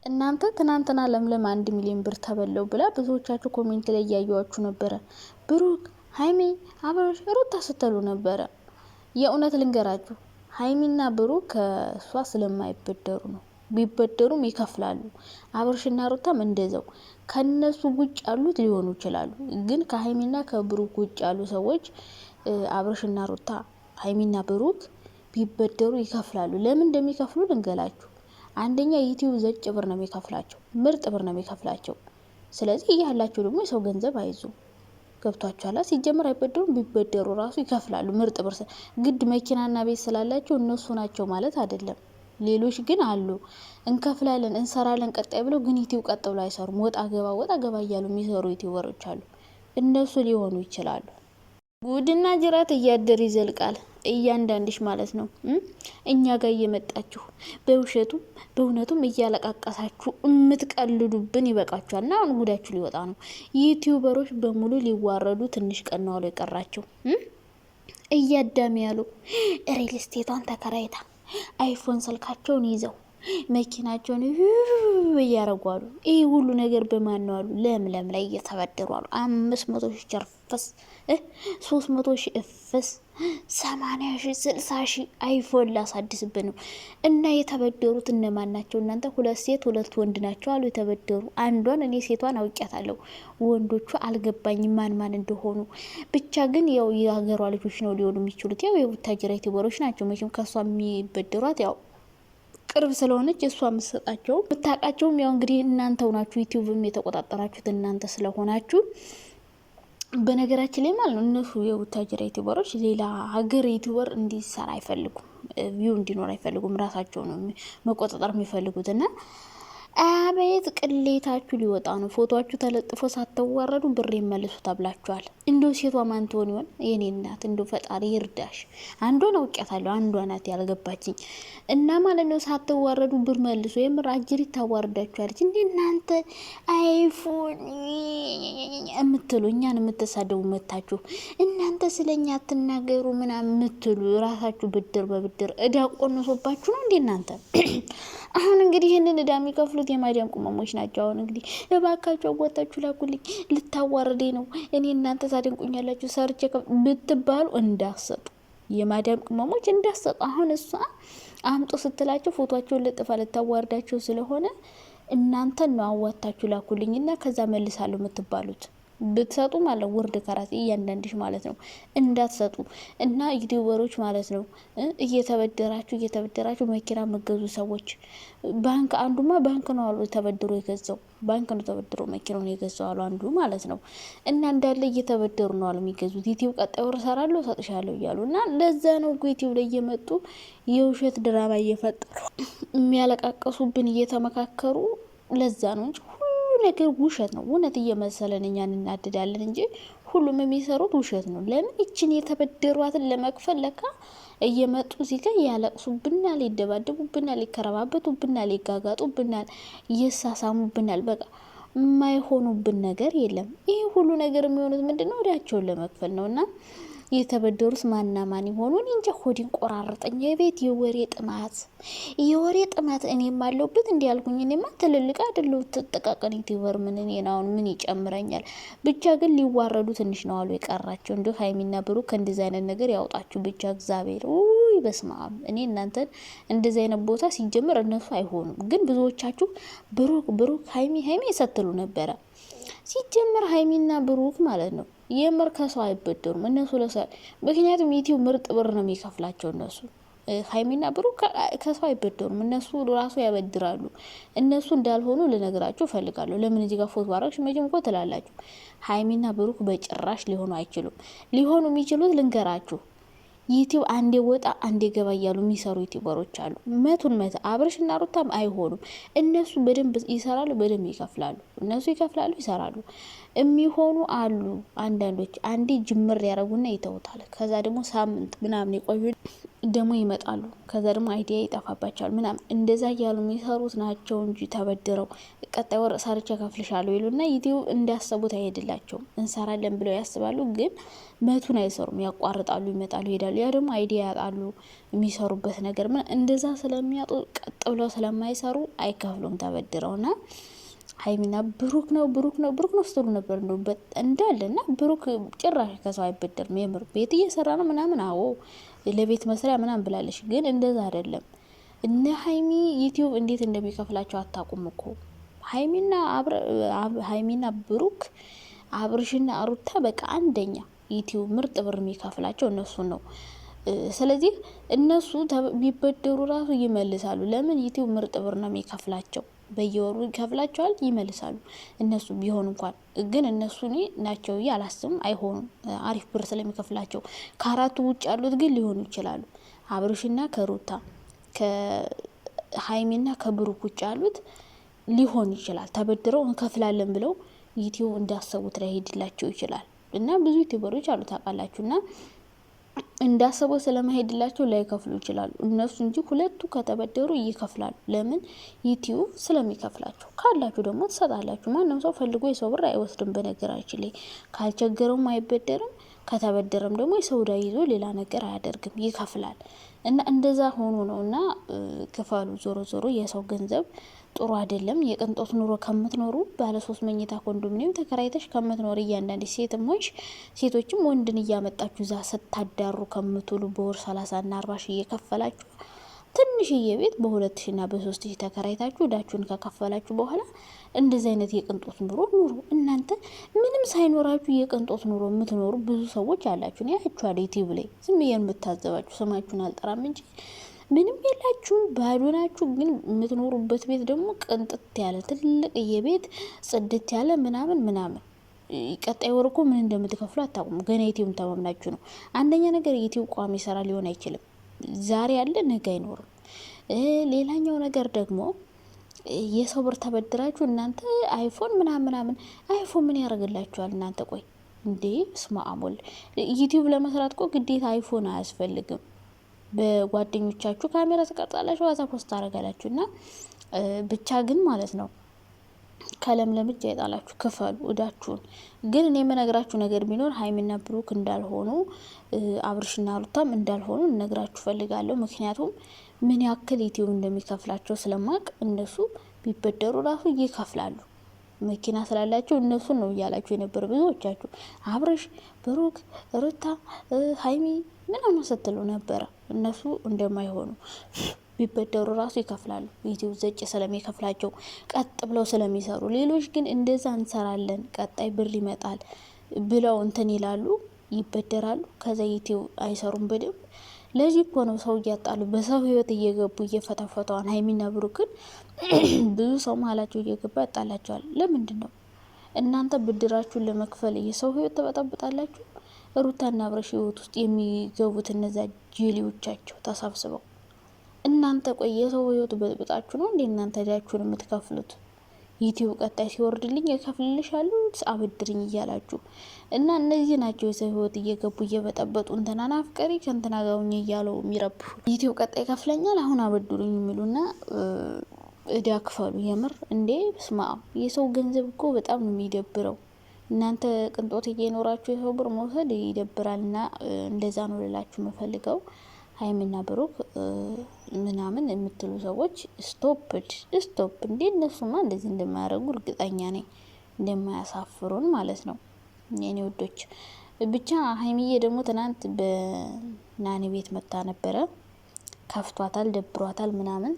እናንተ ትናንትና ለምለም 1 ሚሊዮን ብር ተበለው ብላ ብዙዎቻችሁ ኮሜንት ላይ ያያዩዋችሁ ነበረ። ብሩክ ሃይሚ አብርሽ ሩታ ስትሉ ነበረ። የእውነት ልንገራችሁ ሃይሚና ብሩክ ከሷ ስለማይበደሩ ነው። ቢበደሩም ይከፍላሉ። አብርሽና ሩታም እንደዛው ከነሱ ውጭ ያሉት ሊሆኑ ይችላሉ። ግን ከሃይሚና ከብሩክ ውጭ ያሉ ሰዎች አብርሽና ሩታ፣ ሃይሚና ብሩክ ቢበደሩ ይከፍላሉ። ለምን እንደሚከፍሉ ልንገላችሁ። አንደኛ ዩቲዩብ ዘጭ ብር ነው የሚከፍላቸው፣ ምርጥ ብር ነው የሚከፍላቸው። ስለዚህ ያላችሁ ደግሞ የሰው ገንዘብ አይዙ። ገብቷችኋል? ሲጀምር አይበደሩም፣ ቢበደሩ ራሱ ይከፍላሉ። ምርጥ ብር ግድ መኪናና ቤት ስላላቸው እነሱ ናቸው ማለት አይደለም። ሌሎች ግን አሉ እንከፍላለን እንሰራለን ቀጣይ ብለው ግን ዩቲዩብ ቀጥ ብለው አይሰሩም። ወጣ ገባ እያሉ የሚሰሩ ዩቲዩበሮች አሉ። እነሱ ሊሆኑ ይችላሉ። ጉድና ጅራት እያደር ይዘልቃል። እያንዳንድሽ ማለት ነው እኛ ጋር እየመጣችሁ በውሸቱም በእውነቱም እያለቃቀሳችሁ የምትቀልዱብን ይበቃችኋል። እና አሁን ጉዳችሁ ሊወጣ ነው። ዩቲዩበሮች በሙሉ ሊዋረዱ ትንሽ ቀን ነው የቀራቸው። እያዳሚ ያሉ ሪል ስቴቷን ተከራይታ አይፎን ስልካቸውን ይዘው መኪናቸውን እያረጓሉ። ይህ ሁሉ ነገር በማን ነው አሉ? ለምለም ላይ እየተበደሩ አሉ። 500 ሺህ ቸርፈስ 300 ሺህ እፍስ 80 ሺህ 60 ሺህ አይፎን ላሳድስብን ነው። እና የተበደሩት እነማን ናቸው እናንተ? 2 ሴት 2 ወንድ ናቸው አሉ የተበደሩ። አንዷን እኔ ሴቷን አውቂያታለሁ፣ ወንዶቹ አልገባኝም ማን እንደሆኑ። ብቻ ግን ያው የሀገሯ ልጆች ነው ሊሆኑ የሚችሉት። ያው የቡታጅራ ዩቲዩበሮች ናቸው መቼም ከሷ የሚበደሯት ያው ቅርብ ስለሆነች እሷ የምትሰጣቸው ብታቃቸውም ያው እንግዲህ እናንተው ናችሁ ዩቲዩብም የተቆጣጠራችሁት እናንተ ስለሆናችሁ። በነገራችን ላይ ማለት ነው እነሱ የቡታጅራ ዩቲዩበሮች ሌላ ሀገር ዩቲዩበር እንዲሰራ አይፈልጉም፣ ቪው እንዲኖር አይፈልጉም። ራሳቸው ነው መቆጣጠር የሚፈልጉት። እና አቤት ቅሌታችሁ ሊወጣ ነው። ፎቶአችሁ ተለጥፎ ሳትዋረዱ ብር ይመልሱ ተብላችኋል። እንደው ሴቷ ማን ትሆን ይሆን? የኔ እናት እንደው ፈጣሪ ይርዳሽ። አንዷን አውቂያታለሁ፣ አንዷ ናት ያልገባችኝ። እና ማለት ነው ሳትዋረዱ ብር መልሱ። የምር አጅሪት ታዋርዳችኋለች። እንዴ እናንተ አይፎን የምትሉ እኛን የምትሳደቡ መታችሁ እናንተ ስለኛ አትናገሩ ምናምን የምትሉ ራሳችሁ ብድር በብድር እዳ ቆንሶባችሁ ነው እንዴ እናንተ? አሁን እንግዲህ ይህንን እዳ የሚከፍሉት የማዳም ቅመሞች ናቸው። አሁን እንግዲህ እባካችሁ አዋጣችሁ ላኩልኝ፣ ልታዋርዴ ነው እኔ እናንተ ታደንቁኛላችሁ ሰርቼ ብትባሉ እንዳሰጡ፣ የማዳም ቅመሞች እንዳሰጡ። አሁን እሷ አምጦ ስትላቸው ፎቶአቸውን ለጥፋ ልታዋርዳቸው ስለሆነ እናንተን ነው አዋጣችሁ ላኩልኝና ከዛ መልሳለሁ የምትባሉት። ብትሰጡ ማለት ውርድ ከራስ እያንዳንድሽ ማለት ነው እንዳትሰጡ። እና ዩቲዩበሮች ማለት ነው እየተበደራችሁ መኪና መገዙ ሰዎች ባንክ አንዱማ ባንክ ነው አሉ ተበድሮ የገዛው ባንክ ነው ተበድሮ መኪናውን የገዛው አሉ አንዱ ማለት ነው። እና እንዳለ እየተበደሩ ነው አሉ የሚገዙት። ዩቲዩብ ቀጣይ ወር እሰራለሁ እሰጥሻለሁ እያሉ እና ለዛ ነው ዩቲዩብ ላይ እየመጡ የውሸት ድራማ እየፈጠሩ የሚያለቃቀሱብን እየተመካከሩ። ለዛ ነው እንጂ ነገር ውሸት ነው። እውነት እየመሰለን እኛን እናድዳለን እንጂ ሁሉም የሚሰሩት ውሸት ነው። ለምን እችን የተበደሯትን ለመክፈል ለካ እየመጡ እዚህ ጋር ያለቅሱብናል፣ ይደባደቡብናል፣ ይከረባበቱብናል፣ ይጋጋጡብናል፣ ይሳሳሙብናል። በቃ የማይሆኑብን ነገር የለም። ይህ ሁሉ ነገር የሚሆኑት ምንድነው? ወዲያቸውን ለመክፈል ነውና የተበደሩት ማና ማን ይሆኑ እንጂ ሆዲን ቆራረጠኝ። የቤት የወሬ ጥማት እኔም አለሁበት እንዲያልኩኝ። እኔማ ትልልቅ አይደለሁ ተጠቃቀን ዩቲዩበር ምን ይጨምረኛል? ብቻ ግን ሊዋረዱ ትንሽ ነው አሉ የቀራቸው። እንዲሁ ሃይሚና ብሩክ ከእንደዚህ አይነት ነገር ያውጣችሁ ብቻ እግዚአብሔር። በስማም እኔ እናንተን እንደዚህ አይነት ቦታ ሲጀምር እነሱ አይሆኑም። ግን ብዙዎቻችሁ ብሩክ ሃይሚ ይሰትሉ ነበረ። ሲጀምር ሃይሚና ብሩክ ማለት ነው የምር ከሰው አይበደሩም እነሱ ምክንያቱም ዩቲዩብ ምርጥ ብር ነው የሚከፍላቸው እነሱ። ሃይሚና ብሩክ ከሰው አይበደሩም እነሱ ራሱ ያበድራሉ። እነሱ እንዳልሆኑ ልነግራችሁ እፈልጋለሁ። ለምን እዚህ ጋር ፎቶ አረግሽ መቼም እኮ ትላላችሁ። ሃይሚና ብሩክ በጭራሽ ሊሆኑ አይችሉም። ሊሆኑ የሚችሉት ልንገራችሁ፣ ዩቲዩብ አንዴ ወጣ አንዴ ገባ እያሉ የሚሰሩ ዩቲዩበሮች አሉ። መቱን አብርሽና ሩታም አይሆኑም። እነሱ በደንብ ይሰራሉ፣ በደንብ ይከፍላሉ። እነሱ ይከፍላሉ፣ ይሰራሉ። የሚሆኑ አሉ አንዳንዶች አንዴ ጅምር ያረጉና ይተውታል። ከዛ ደግሞ ሳምንት ምናምን የቆዩ ደግሞ ይመጣሉ። ከዛ ደግሞ አይዲያ ይጠፋባቸዋል ምናምን። እንደዛ እያሉ የሚሰሩት ናቸው እንጂ ተበድረው ቀጣይ ወር ሰርቼ ከፍልሻለሁ ይሉና ዩቲዩብ እንዳሰቡት አይሄድላቸውም። እንሰራለን ብለው ያስባሉ፣ ግን መቱን አይሰሩም። ያቋርጣሉ፣ ይመጣሉ፣ ይሄዳሉ። ያ ደግሞ አይዲያ ያጣሉ የሚሰሩበት ነገር ምን እንደዛ ስለሚያጡ ቀጥ ብለው ስለማይሰሩ አይከፍሉም ተበድረውና ሀይሚና ብሩክ ነው ስትሉ ነበር እንዳለና ብሩክ ጭራሽ ከሰው አይበደርም። የምር ቤት እየሰራ ነው ምናምን አዎ ለቤት መስሪያ ምናምን ብላለሽ፣ ግን እንደዛ አይደለም። እነ ሀይሚ ዩቲዩብ እንዴት እንደሚከፍላቸው አታውቁም እኮ ሀይሚና ብሩክ አብርሽና ሩታ በቃ አንደኛ ዩቲዩብ ምርጥ ብር የሚከፍላቸው እነሱን ነው። ስለዚህ እነሱ ቢበደሩ ራሱ ይመልሳሉ። ለምን ዩቲዩብ ምርጥ ብር ነው የሚከፍላቸው፣ በየወሩ ይከፍላቸዋል፣ ይመልሳሉ። እነሱ ቢሆን እንኳን ግን እነሱ ናቸው አላስብም፣ አይሆኑም አሪፍ ብር ስለሚከፍላቸው። ከአራቱ ውጭ ያሉት ግን ሊሆኑ ይችላሉ። አብርሽና ከሩታ ከሀይሚና ከብሩክ ውጭ ያሉት ሊሆን ይችላል ተበድረው እንከፍላለን ብለው ዩቲዩብ እንዳሰቡት ላይ ሄድላቸው ይችላል። እና ብዙ ዩቲዩበሮች አሉ ታውቃላችሁ፣ እና እንዳሰቡት ስለማይሄድላቸው ላይከፍሉ ይችላሉ እነሱ እንጂ ሁለቱ ከተበደሩ ይከፍላሉ። ለምን ዩቲዩብ ስለሚከፍላቸው። ካላችሁ ደግሞ ትሰጣላችሁ። ማንም ሰው ፈልጎ የሰው ብር አይወስድም። በነገራችን ላይ ካልቸገረውም አይበደርም፣ ከተበደረም ደግሞ የሰው ዕዳ ይዞ ሌላ ነገር አያደርግም፣ ይከፍላል። እና እንደዛ ሆኖ ነው። እና ክፈሉ። ዞሮ ዞሮ የሰው ገንዘብ ጥሩ አይደለም። የቅንጦት ኑሮ ከምትኖሩ ባለ 3 መኝታ ኮንዶሚኒየም ተከራይተሽ ከምትኖር እያንዳንድ ሴትም ሆንሽ ሴቶችም ወንድን እያመጣችሁ እዛ ስታዳሩ ከምትውሉ በወር 30 እና 40 ሺህ እየከፈላችሁ ትንሽዬ ቤት በ2000 እና በ3000 ተከራይታችሁ እዳችሁን ከከፈላችሁ በኋላ እንደዚህ አይነት የቅንጦት ኑሮ ኑሩ። እናንተ ምንም ሳይኖራችሁ የቅንጦት ኑሮ የምትኖሩ ብዙ ሰዎች አላችሁ። ነው ያያችኋል ዩቲዩብ ላይ ዝም ብዬ የምታዘባችሁ፣ ስማችሁን አልጠራም እንጂ ምንም የላችሁም፣ ባዶ ናችሁ። ግን የምትኖሩበት ቤት ደግሞ ቅንጥት ያለ ትልቅዬ ቤት ጽድት ያለ ምናምን ቀጣይ ወር እኮ ምን እንደምትከፍሉ አታውቁም። ገና ዩቲዩብ ተማምናችሁ ነው። አንደኛ ነገር ዩቲዩብ ቋሚ ስራ ሊሆን አይችልም። ዛሬ ያለ ነገ አይኖርም። ሌላኛው ነገር ደግሞ የሰው ብር ተበድራችሁ እናንተ አይፎን ምናምን አይፎን ምን ያደርግላችኋል እናንተ? ቆይ እንዴ ስማ አሞል ዩቲዩብ ለመስራት እኮ ግዴታ አይፎን አያስፈልግም። በጓደኞቻችሁ ካሜራ ተቀርጻላችሁ፣ ዋዛ ፖስት ታደርጋላችሁ። እና ብቻ ግን ማለት ነው ከለምለም እጅ አይጣላችሁ፣ ክፈሉ እዳችሁን። ግን እኔ የምነግራችሁ ነገር ቢኖር ሀይሚና ብሩክ እንዳልሆኑ አብርሽና ሩታም እንዳልሆኑ እነግራችሁ ፈልጋለሁ። ምክንያቱም ምን ያክል ዩቲዩብ እንደሚከፍላቸው ስለማቅ እነሱ ቢበደሩ ራሱ ይከፍላሉ። መኪና ስላላቸው እነሱን ነው እያላችሁ የነበር ብዙዎቻችሁ። አብርሽ፣ ብሩክ፣ ሩታ፣ ሀይሚ ምናምን ስትሉ ነበረ። እነሱ እንደማይሆኑ ቢበደሩ ራሱ ይከፍላሉ። ዩቲዩብ ዘጭ ስለሚከፍላቸው ቀጥ ብለው ስለሚሰሩ። ሌሎች ግን እንደዛ እንሰራለን ቀጣይ ብር ይመጣል ብለው እንትን ይላሉ፣ ይበደራሉ። ከዛ ዩቲዩብ አይሰሩም በደንብ። ለዚህ እኮ ነው ሰው እያጣሉ በሰው ህይወት እየገቡ እየፈተፈተዋን ሀይሚና ብሩክን ብዙ ሰው መሀላቸው እየገባ ያጣላቸዋል። ለምንድን ነው እናንተ ብድራችሁን ለመክፈል የሰው ህይወት ተበጣብጣላችሁ? ሩታና አብርሽ ህይወት ውስጥ የሚገቡት እነዛ ጄሊዎቻቸው ተሰብስበው እናንተ ቆይ የሰው ህይወት በጥብጣችሁ ነው እንዴ እናንተ ዳችሁን የምትከፍሉት? ዩቲዩብ ቀጣይ ሲወርድልኝ እከፍልልሻለሁ አበድርኝ እያላችሁ እና እነዚህ ናቸው የሰው ህይወት እየገቡ እየበጠበጡ እንትናን አፍቀሪ ከእንትና ጋውኝ እያለው የሚረብሹ። ዩቲዩብ ቀጣይ ከፍለኛል አሁን አበድሩኝ የሚሉና እዳ ክፈሉ። የምር እንዴ ስማ፣ የሰው ገንዘብ እኮ በጣም ነው የሚደብረው። እናንተ ቅንጦት እየኖራችሁ የሰው ብር መውሰድ ይደብራልና እንደዛ ነው ልላችሁ የምፈልገው። ሀይሚና ብሩክ ምናምን የምትሉ ሰዎች ስቶፕ እንዴ! እነሱማ እንደዚህ እንደማያደርጉ እርግጠኛ ነኝ፣ እንደማያሳፍሩን ማለት ነው የኔ ውዶች። ብቻ ሀይሚዬ ደግሞ ትናንት በናኒ ቤት መጣ ነበረ። ከፍቷታል፣ ደብሯታል ምናምን